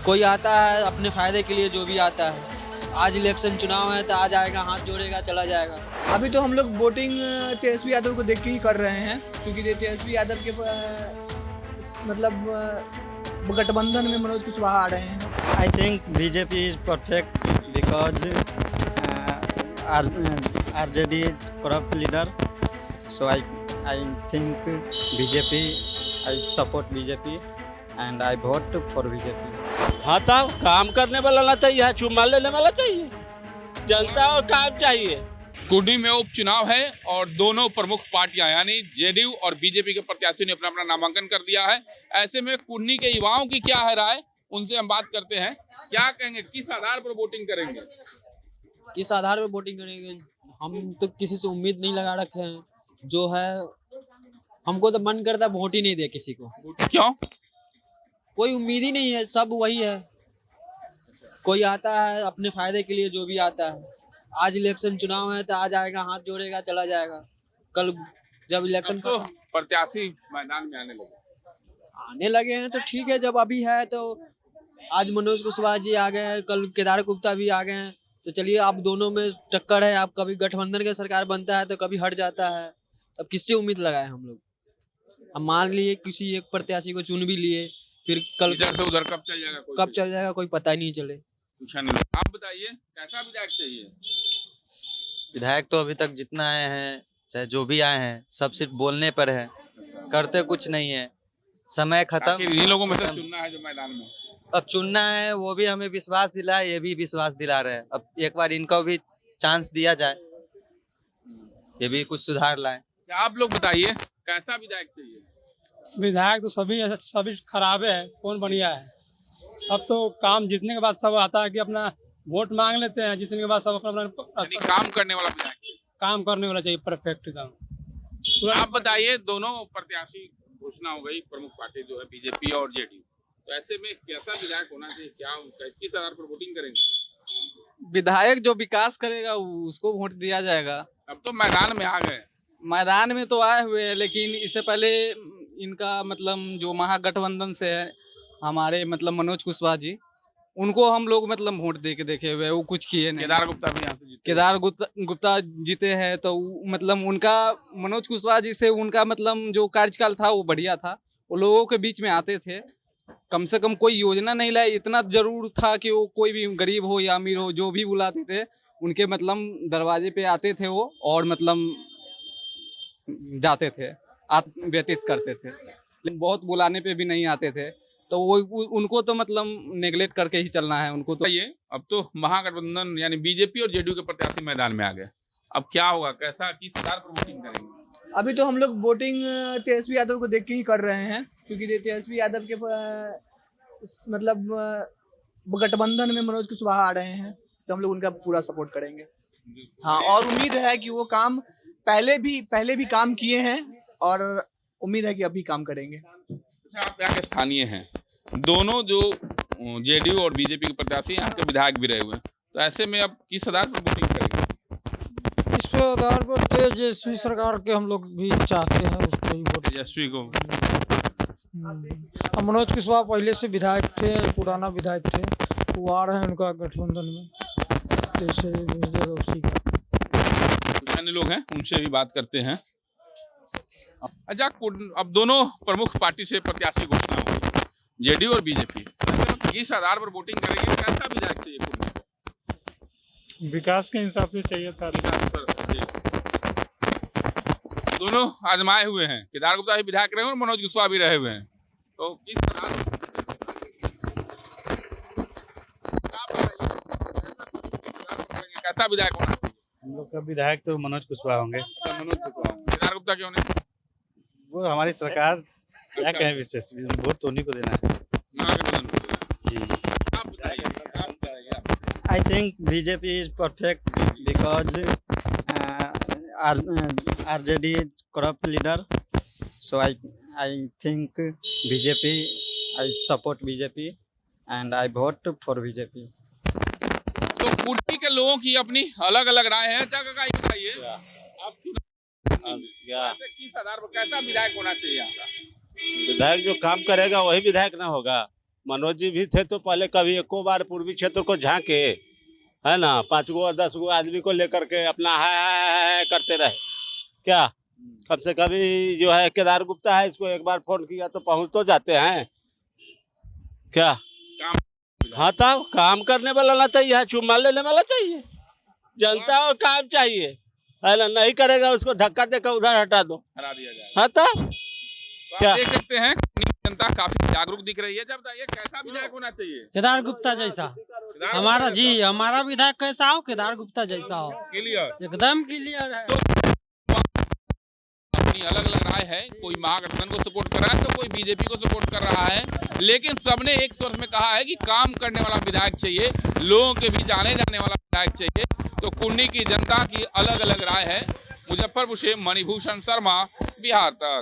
कोई आता है अपने फायदे के लिए, जो भी आता है। आज इलेक्शन चुनाव है तो आज आएगा, हाथ जोड़ेगा, चला जाएगा। अभी तो हम लोग वोटिंग तेजस्वी यादव को देख के ही कर रहे हैं, क्योंकि तेजस्वी यादव के मतलब गठबंधन में मनोज कुशवाहा आ रहे हैं। I think BJP is perfect because RJD is corrupt leader. So I think BJP. I support BJP and I vote for BJP. हाँ तो काम करने वाला ना चाहिए, चुम्मा लेने वाला चाहिए। जनता को काम चाहिए। कुर्नी में उपचुनाव है और दोनों प्रमुख पार्टियां यानी जेडीयू और बीजेपी के प्रत्याशियों ने अपना अपना नामांकन कर दिया है। ऐसे में कुर्नी के युवाओं की क्या है राय, उनसे हम बात करते हैं। क्या कहेंगे, किस आधार पर वोटिंग करेंगे? किस आधार पर वोटिंग करेंगे? हम तो किसी से उम्मीद नहीं लगा रखे हैं। जो है हमको तो मन करता है वोट ही नहीं दे किसी को। क्यों? कोई उम्मीद ही नहीं है, सब वही है। कोई आता है अपने फायदे के लिए, जो भी आता है। आज इलेक्शन चुनाव है तो आज आएगा, हाथ जोड़ेगा, चला जाएगा। कल जब इलेक्शन तो प्रत्याशी मैदान में आने लगे हैं तो ठीक है। जब अभी है तो आज मनोज कुशवाहा जी आ गए हैं, कल केदार गुप्ता भी आ गए हैं। तो चलिए, आप दोनों में टक्कर है। आप कभी गठबंधन का सरकार बनता है तो कभी हट जाता है। अब किससे उम्मीद लगाए हम लोग? हम मान लिए किसी एक प्रत्याशी को चुन भी लिए, फिर कल इधर से उधर कब चल जाएगा, कब चल जाएगा कोई पता ही नहीं चले। पूछा नहीं। आप बताइए, कैसा विधायक चाहिए? विधायक तो अभी तक जितना आए हैं, चाहे जो भी आए हैं, सब सिर्फ बोलने पर है, करते कुछ नहीं है। समय खत्म। इन्हीं लोगों में से चुनना है जो मैदान में। अब चुनना है, वो भी हमें विश्वास दिला, ये भी विश्वास दिला रहे हैं। अब एक बार इनको भी चांस दिया जाए, ये भी कुछ सुधार लाए। आप लोग बताइए, कैसा विधायक चाहिए? विधायक तो सभी खराब है, कौन बढ़िया है? सब तो काम जीतने के बाद सब आता है कि अपना वोट मांग लेते हैं, जीतने के बाद सब अपना यानी काम करने वाला विधायक चाहिए। काम करने वाला चाहिए, परफेक्ट एकदम। आप बताइए, दोनों प्रत्याशी घोषणा हो गई, प्रमुख पार्टी जो है बीजेपी और जेडीयू। तो ऐसे में कैसा विधायक होना चाहिए, क्या किस आधार पर वोटिंग करेंगे? विधायक जो विकास करेगा उसको वोट दिया जाएगा। अब तो मैदान में आ गए। मैदान में तो आए हुए हैं, लेकिन इससे पहले इनका मतलब जो महागठबंधन से है हमारे मतलब मनोज कुशवाहा जी, उनको हम लोग मतलब वोट दे के देखे हुए, वो कुछ किए नहीं। केदार गुप्ता भी यहाँ से जीते। केदार गुप्ता जीते हैं तो मतलब उनका मनोज कुशवाहा जी से उनका मतलब जो कार्यकाल था वो बढ़िया था। वो लोगों के बीच में आते थे, कम से कम कोई योजना नहीं लाए। इतना जरूर था कि वो कोई भी गरीब हो या अमीर हो, जो भी बुलाते थे उनके मतलब दरवाजे पे आते थे वो, और मतलब जाते थे, व्यतीत करते थे। लेकिन बहुत बुलाने पे भी नहीं आते थे, तो वो उनको तो मतलब नेगलेक्ट करके ही चलना है उनको। तो ये अब तो महागठबंधन यानी बीजेपी और जेडीयू के प्रत्याशी मैदान में आ गए। अब क्या होगा, कैसा, किस आधार पर वोटिंग करेंगे? अभी तो हम लोग वोटिंग तेजस्वी यादव को देख के ही कर रहे हैं, क्योंकि तेजस्वी यादव के मतलब गठबंधन में मनोज कुशवाहा आ रहे हैं, तो हम लोग उनका पूरा सपोर्ट करेंगे। हाँ, और उम्मीद है कि वो काम पहले भी काम किए हैं, और उम्मीद है कि अभी काम करेंगे। अच्छा, आप यहाँ के स्थानीय हैं, दोनों जो जेडीयू और बीजेपी के प्रत्याशी यहाँ के विधायक भी रहे हुए हैं, तो ऐसे में अब किस आधार पर वोटिंग करेंगे? इस पे आधार पर तेजस्वी सरकार के हम लोग भी चाहते हैं, उसको ही वोट। तेजस्वी को। मनोज कुशवाहा पहले से विधायक थे, पुराना विधायक थे, वो आ रहे हैं उनका गठबंधन में, जैसे उसी का। कुछ अन्य लोग हैं, उनसे भी बात करते हैं। अच्छा, अब दोनों प्रमुख पार्टी से प्रत्याशी घोषणा हो गई, जेडीयू और बीजेपी। किस आधार पर वोटिंग करेंगे, कैसा विधायक चाहिए कुर्नी को? विकास के हिसाब से चाहिए था। दोनों आजमाए हुए हैं, केदार गुप्ता भी विधायक रहे हैं और मनोज कुशवाहा भी रहे हुए हैं, तो किस आधार कैसा विधायक होना चाहिए? हम लोग का विधायक तो मनोज कुशवाहा होंगे। अच्छा, मनोज कुशवाहा। केदार गुप्ता क्यों नहीं? वो हमारी सरकार क्या कहें, विशेष वोट तो उन्हीं को देना है। आप बताइए। I think BJP is perfect because RJD is corrupt leader. So I think BJP. I support BJP and I vote for BJP. तो कुर्नी के लोगों की अपनी अलग अलग राय है। अच्छा काका, बताइए, आप किस आधार पर कैसा विधायक होना चाहिए? विधायक जो काम करेगा वही विधायक ना होगा। मनोज जी भी थे तो पहले कभी एको बार पूर्वी क्षेत्र को झांके, है ना, 5 गो 10 गो आदमी को लेकर के अपना है करते रहे क्या? कब से कभी जो है केदार गुप्ता है, इसको एक बार फोन किया तो पहुंच तो जाते हैं क्या? हाँ, तब काम करने वाला ना चाहिए, चुम्मा लेने वाला चाहिए। जनता को काम चाहिए, है ना, नहीं करेगा उसको धक्का देकर उधर हटा दो। हरा दिया जाए। हाँ, तब तो क्या? आप देख सकते हैं जनता काफी जागरूक दिख रही है। जब बताइए कैसा विधायक होना चाहिए? केदार गुप्ता जैसा केदार हमारा गुप्ता जी, हमारा विधायक कैसा हो, केदार गुप्ता जैसा हो, क्लियर। एकदम क्लियर है। अपनी अलग अलग राय है, कोई महागठबंधन को सपोर्ट कर रहा है तो कोई बीजेपी को सपोर्ट कर रहा है, लेकिन सबने एक स्वर में कहा है कि काम करने वाला विधायक चाहिए, लोगों के बीच आने जाने वाला विधायक चाहिए। तो कुंडी की जनता की अलग अलग राय है। मुजफ्फरपुर से मणिभूषण शर्मा, बिहार तक।